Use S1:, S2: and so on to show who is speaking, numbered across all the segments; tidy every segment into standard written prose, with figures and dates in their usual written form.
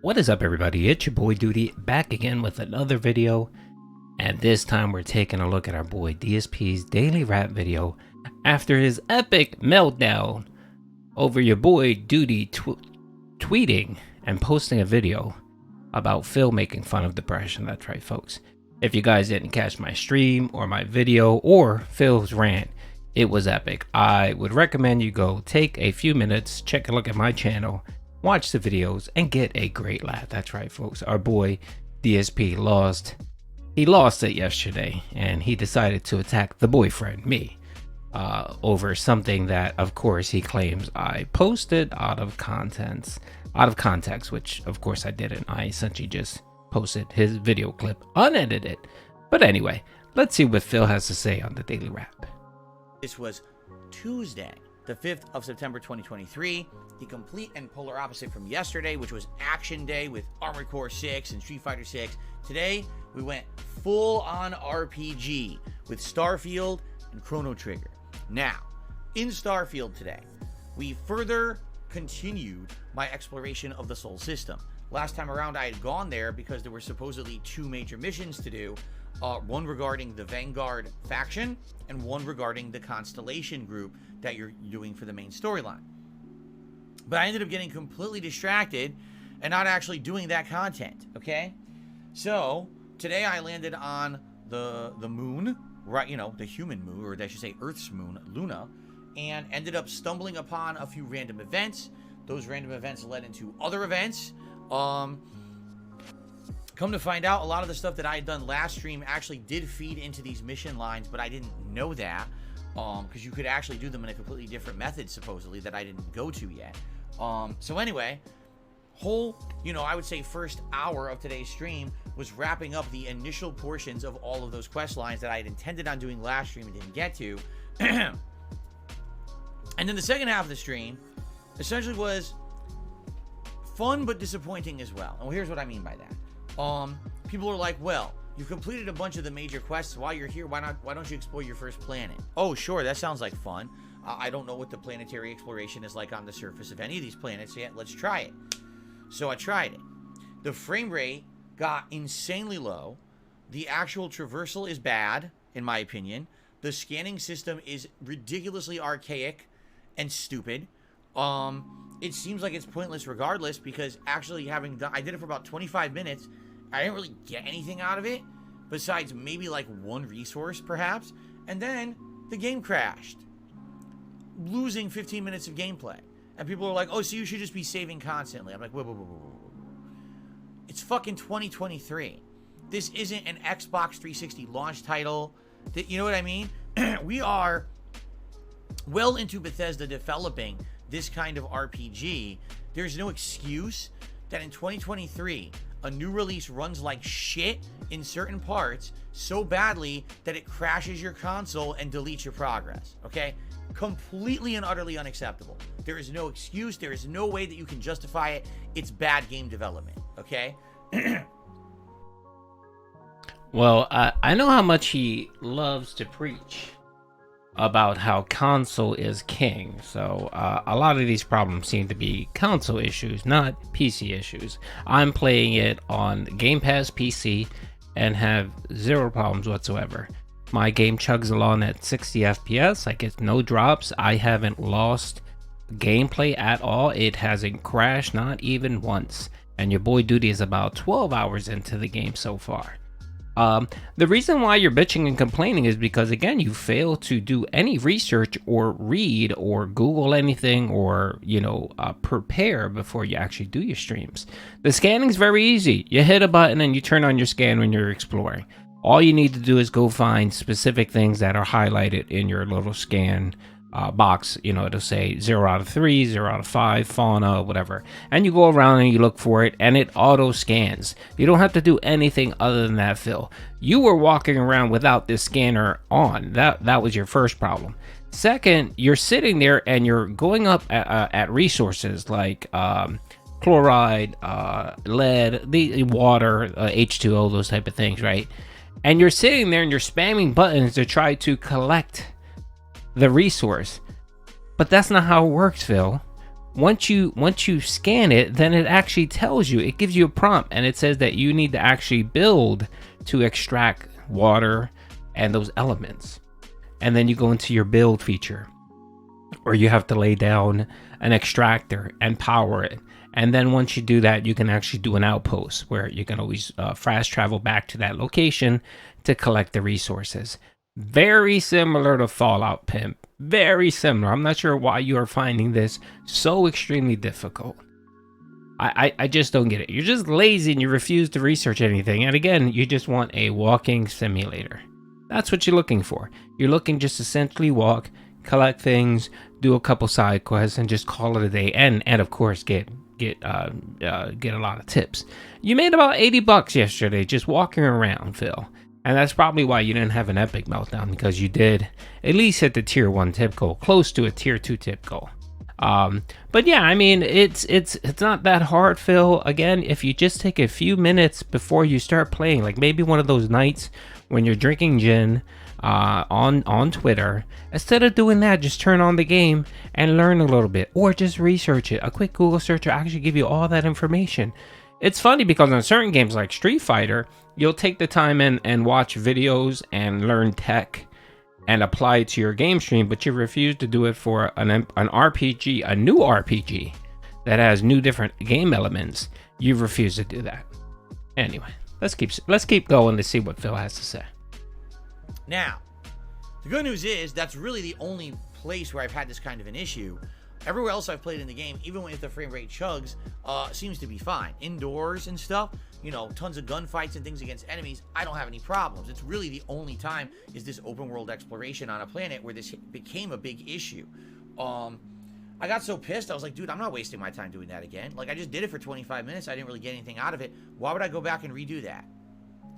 S1: What is up, everybody? It's your boy Duty back again with another video, and this time we're taking a look at our boy DSP's daily rap video after his epic meltdown over your boy Duty tweeting and posting a video about Phil making fun of depression. That's right, folks. If you guys didn't catch my stream or my video or Phil's rant, it was epic. I would recommend you go take a few minutes, check a look at my channel, watch the videos, and get a great laugh. That's right, folks. Our boy DSP lost. He lost it yesterday, and he decided to attack the boyfriend, me, over something that, of course, he claims I posted out of context, which, of course, I didn't. I essentially just posted his video clip unedited. But anyway, let's see what Phil has to say on the daily rap.
S2: This was Tuesday, the 5th of September 2023, the complete and polar opposite from yesterday, which was Action Day with Armored Core 6 and Street Fighter 6. Today, we went full-on RPG with StarField and Chro-No Trigger. Now, in StarField today, we further continued my exploration of the Sol system. Last time around, I had gone there because there were supposedly two major missions to do, one regarding the Vanguard faction and one regarding the Constellation group that you're doing for the main storyline. But I ended up getting completely distracted and not actually doing that content, okay? So, today I landed on the moon, right, you know, the human moon, or I should say Earth's moon, Luna, and ended up stumbling upon a few random events. Those random events led into other events. Come to find out, a lot of the stuff that I had done last stream actually did feed into these mission lines, but I didn't know that. Because you could actually do them in a completely different method, supposedly, that I didn't go to yet. So anyway, I would say first hour of today's stream was wrapping up the initial portions of all of those quest lines that I had intended on doing last stream and didn't get to. And then the second half of the stream essentially was fun but disappointing as well. And here's what I mean by that. People are like, well, you've completed a bunch of the major quests. While you're here, why don't you explore your first planet? Oh, sure, that sounds like fun. I don't know what the planetary exploration is like on the surface of any of these planets yet. Let's try it. So I tried it. The frame rate got insanely low. The actual traversal is bad, in my opinion. The scanning system is ridiculously archaic and stupid. It seems like it's pointless regardless, because actually I did it for about 25 minutes. I didn't really get anything out of it, besides maybe like one resource perhaps, and then the game crashed, losing 15 minutes of gameplay. And people are like, oh, so you should just be saving constantly. I'm like, whoa. It's fucking 2023. This isn't an Xbox 360 launch title. You know what I mean? We are well into Bethesda developing this kind of RPG. There's no excuse that in 2023 a new release runs like shit in certain parts so badly that it crashes your console and deletes your progress, okay? Completely and utterly unacceptable. There is no excuse. There is no way that you can justify it. It's bad game development, okay?
S1: Well, I know how much he loves to preach about how console is king, so a lot of these problems seem to be console issues, not PC issues. I'm playing it on Game Pass PC and have zero problems whatsoever. My game chugs along at 60 FPS. I get no drops. I haven't lost gameplay at all. It hasn't crashed, not even once. And your boy Duty is about 12 hours into the game so far. The reason why you're bitching and complaining is because, again, you fail to do any research or read or Google anything or, prepare before you actually do your streams. The scanning's very easy. You hit a button and you turn on your scan when you're exploring. All you need to do is go find specific things that are highlighted in your little scan box. It'll say 0 out of 3, 0 out of 5, fauna, whatever. And you go around and you look for it, and it auto scans. You don't have to do anything other than that, Phil. You were walking around without this scanner on. That was your first problem. Second, you're sitting there and you're going up at resources like chloride, lead, the water, H2O, those type of things, right? And you're sitting there and you're spamming buttons to try to collect the resource. But that's not how it works, Phil. once you scan it, then it actually tells you, it gives you a prompt, and it says that you need to actually build to extract water and those elements. And then you go into your build feature, or you have to lay down an extractor and power it. And then once you do that, you can actually do an outpost where you can always fast travel back to that location to collect the resources. Very similar to Fallout, Pimp. Very similar. I'm not sure why you are finding this so extremely difficult. I just don't get it. You're just lazy and you refuse to research anything. And again, you just want a walking simulator. That's what you're looking for. You're looking just to essentially walk, collect things, do a couple side quests, and just call it a day. And of course, get a lot of tips. You made about $80 yesterday just walking around, Phil. And that's probably why you didn't have an epic meltdown, because you did at least hit the tier 1 tip goal, close to a tier 2 tip goal. But yeah, I mean, it's not that hard, Phil. Again, if you just take a few minutes before you start playing, like maybe one of those nights when you're drinking gin on Twitter, instead of doing that, just turn on the game and learn a little bit, or just research it. A quick Google search will actually give you all that information. It's funny because on certain games like Street Fighter, you'll take the time and watch videos and learn tech and apply it to your game stream, but you refuse to do it for an RPG, a new RPG that has new different game elements. You refuse to do that. Anyway, let's keep going to see what Phil has to say.
S2: Now, the good news is that's really the only place where I've had this kind of an issue. Everywhere else I've played in the game, even if the frame rate chugs, seems to be fine. Indoors and stuff, you know, tons of gunfights and things against enemies, I don't have any problems. It's really the only time is this open world exploration on a planet where this became a big issue. I got so pissed, I was like, dude, I'm not wasting my time doing that again. Like, I just did it for 25 minutes, I didn't really get anything out of it. Why would I go back and redo that?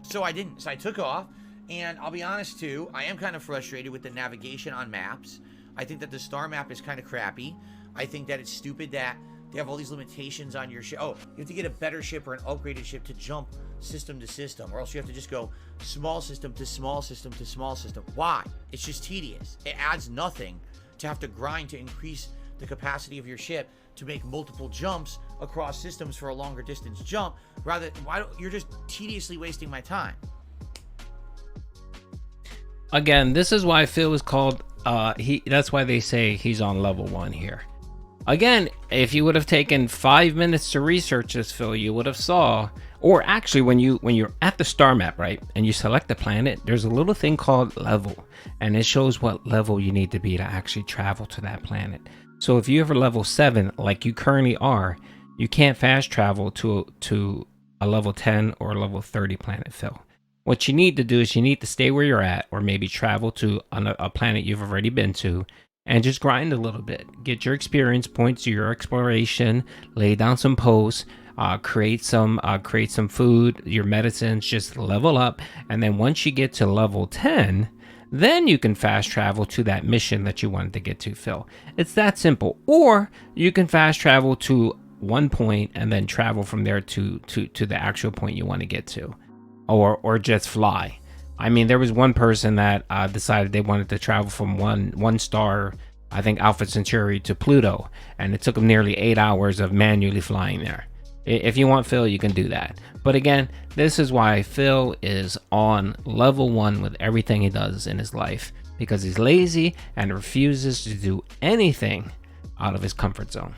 S2: So I didn't. So I took off, and I'll be honest too, I am kind of frustrated with the navigation on maps. I think that the star map is kind of crappy. I think that it's stupid that they have all these limitations on your ship. Oh, you have to get a better ship or an upgraded ship to jump system to system, or else you have to just go small system to small system to small system. Why? It's just tedious. It adds nothing to have to grind to increase the capacity of your ship to make multiple jumps across systems for a longer distance jump. Rather, you're just tediously wasting my time.
S1: Again, this is why Phil is called that's why they say he's on level 1 here. Again, if you would have taken 5 minutes to research this, Phil, you would have saw, or actually when you're at the star map, right, and you select the planet, there's a little thing called level, and it shows what level you need to be to actually travel to that planet. So if you ever level 7, like you currently are, you can't fast travel to a level 10 or a level 30 planet, Phil. What you need to do is you need to stay where you're at, or maybe travel to a planet you've already been to, and just grind a little bit. Get your experience points, your exploration, lay down some posts, create some food, your medicines, just level up. And then once you get to level 10, then you can fast travel to that mission that you wanted to get to, Phil. It's that simple. Or you can fast travel to one point and then travel from there to the actual point you want to get to. Or just fly. I mean, there was one person that decided they wanted to travel from one star, I think Alpha Centauri, to Pluto, and it took them nearly 8 hours of manually flying there. If you want Phil, you can do that. But again, this is why Phil is on level 1 with everything he does in his life, because he's lazy and refuses to do anything out of his comfort zone.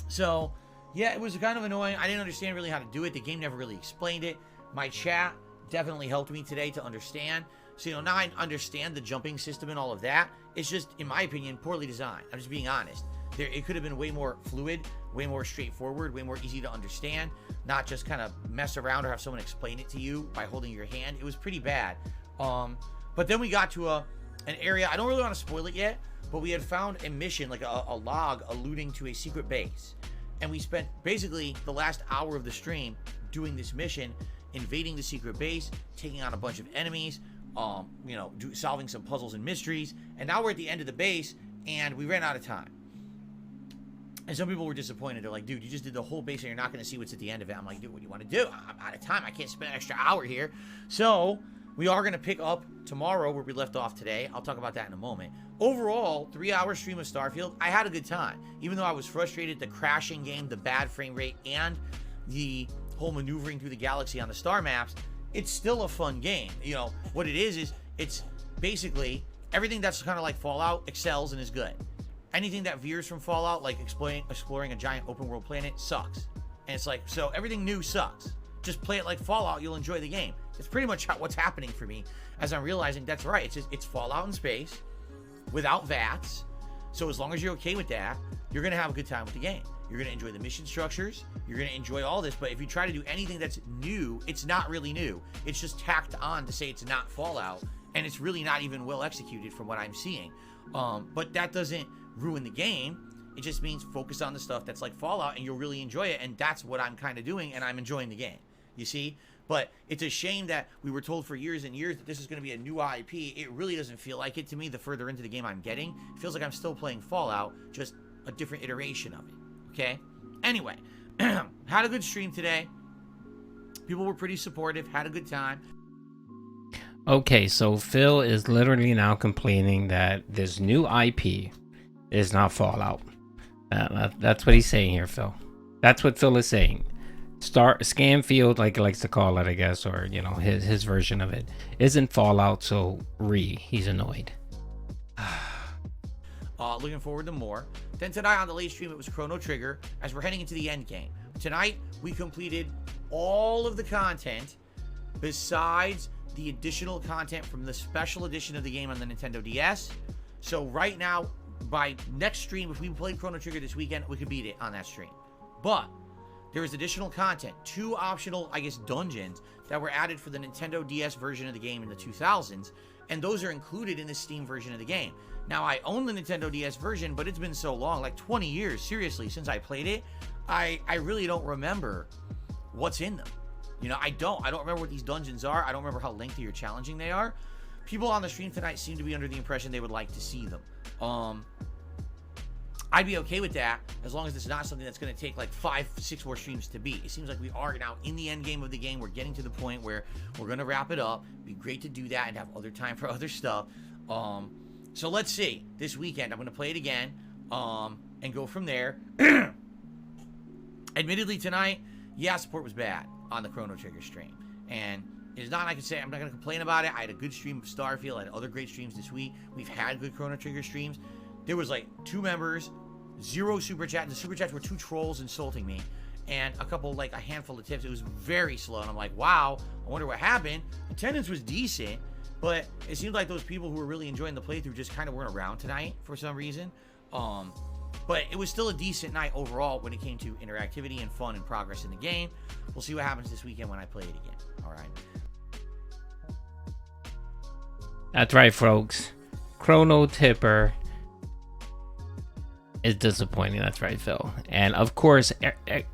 S2: So, yeah, it was kind of annoying. I didn't understand really how to do it. The game never really explained it. My chat definitely helped me today to understand. So, you know, now I understand the jumping system and all of that. It's just, in my opinion, poorly designed. I'm just being honest. It could have been way more fluid, way more straightforward, way more easy to understand, not just kind of mess around or have someone explain it to you by holding your hand. It was pretty bad. But then we got to an area, I don't really want to spoil it yet, but we had found a mission, like a log alluding to a secret base. And we spent basically the last hour of the stream doing this mission, invading the secret base, taking on a bunch of enemies, you know, solving some puzzles and mysteries. And now we're at the end of the base, and we ran out of time. And some people were disappointed. They're like, dude, you just did the whole base and you're not going to see what's at the end of it. I'm like, dude, what do you want to do? I'm out of time. I can't spend an extra hour here. So We are going to pick up tomorrow where we left off today. I'll talk about that in a moment. Overall, 3-hour stream of StarField. I had a good time. Even though I was frustrated, the crashing game, the bad frame rate, and the whole maneuvering through the galaxy on the star maps, it's still a fun game. You know, what it is it's basically everything that's kind of like Fallout excels and is good. Anything that veers from Fallout, like exploring a giant open world planet, sucks. And it's like, so everything new sucks. Just play it like Fallout, you'll enjoy the game. It's pretty much what's happening for me as I'm realizing that's right. It's Fallout in space without VATS. So as long as you're okay with that, you're going to have a good time with the game. You're going to enjoy the mission structures. You're going to enjoy all this. But if you try to do anything that's new, it's not really new. It's just tacked on to say it's not Fallout. And it's really not even well executed from what I'm seeing. But that doesn't ruin the game. It just means focus on the stuff that's like Fallout and you'll really enjoy it. And that's what I'm kind of doing. And I'm enjoying the game. You see? But it's a shame that we were told for years and years that this is going to be a new IP. It really doesn't feel like it to me the further into the game I'm getting. It feels like I'm still playing Fallout, just a different iteration of it. Okay? Anyway, had a good stream today. People were pretty supportive, had a good time.
S1: Okay, so Phil is literally now complaining that this new IP is not Fallout. That's what he's saying here, Phil. That's what Phil is saying. ScamField, like he likes to call it, I guess, or you know, his version of it, isn't Fallout, so he's annoyed.
S2: Looking forward to more. Then tonight on the late stream, it was Chrono Trigger as we're heading into the end game. Tonight, we completed all of the content besides the additional content from the special edition of the game on the Nintendo DS. So right now, by next stream, if we played Chrono Trigger this weekend, we could beat it on that stream. But there is additional content, 2 optional, I guess, dungeons that were added for the Nintendo DS version of the game in the 2000s, and those are included in the Steam version of the game. Now, I own the Nintendo DS version, but it's been so long, like 20 years, seriously, since I played it, I really don't remember what's in them. You know, I don't remember what these dungeons are. I don't remember how lengthy or challenging they are. People on the stream tonight seem to be under the impression they would like to see them. I'd be okay with that as long as it's not something that's going to take like 5-6 more streams to beat. It seems like we are now in the end game of the game. We're getting to the point where we're going to wrap it up. It'd be great to do that and have other time for other stuff. So let's see. This weekend, I'm going to play it again and go from there. Admittedly, tonight, yeah, support was bad on the Chrono Trigger stream. And it's not, I can say, I'm not going to complain about it. I had a good stream of StarField. I had other great streams this week. We've had good Chrono Trigger streams. There was like 2 members, 0 super chat. The super chats were 2 trolls insulting me, and a handful of tips. It was very slow, and I'm like, wow, I wonder what happened. Attendance was decent, but it seemed like those people who were really enjoying the playthrough just kind of weren't around tonight for some reason. But it was still a decent night overall when it came to interactivity and fun and progress in the game. We'll see what happens this weekend when I play it again. All right.
S1: That's right, folks. Chr-No Tipper is disappointing. That's right, Phil. And of course,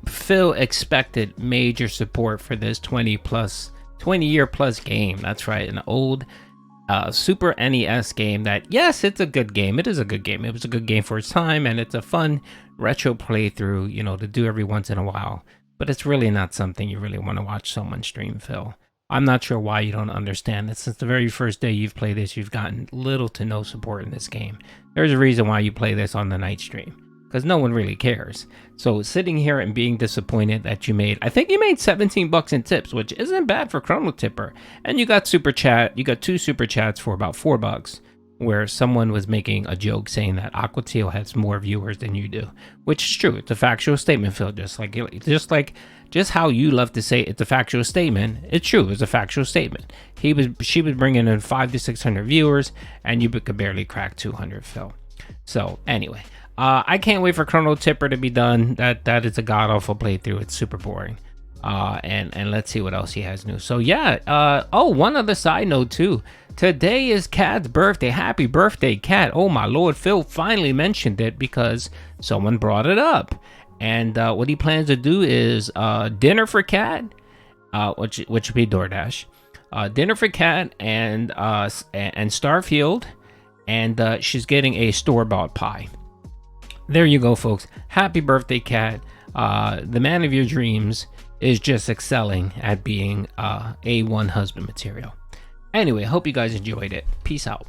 S1: Phil expected major support for this 20-year plus game. That's right, an old Super NES game that, yes, it's a good game. It is a good game. It was a good game for its time, and it's a fun retro playthrough, you know, to do every once in a while. But it's really not something you really want to watch someone stream, Phil. I'm not sure why you don't understand that since the very first day you've played this, you've gotten little to no support in this game. There's a reason why you play this on the night stream, because no one really cares. So sitting here and being disappointed that you made, I think you made 17 bucks in tips, which isn't bad for Chro-No Tipper. And you got super chat, you got 2 super chats for about 4 bucks, where someone was making a joke saying that Aqua Teal has more viewers than you do, which is true. It's a factual statement, Phil. Just how you love to say it's a factual statement, it's true. It's a factual statement. She was bringing in 500 to 600 viewers, and you could barely crack 200, Phil. So anyway, I can't wait for Chro-No Tipper to be done. That is a god awful playthrough. It's super boring. And let's see what else he has new. So yeah. Oh, one other side note too. Today is Kat's birthday. Happy birthday, Kat. Oh my lord, Phil finally mentioned it because someone brought it up. And what he plans to do is dinner for Kat, which would be DoorDash. Dinner for Kat and StarField, and she's getting a store-bought pie. There you go, folks. Happy birthday, Kat. The man of your dreams is just excelling at being A1 husband material. Anyway, hope you guys enjoyed it. Peace out.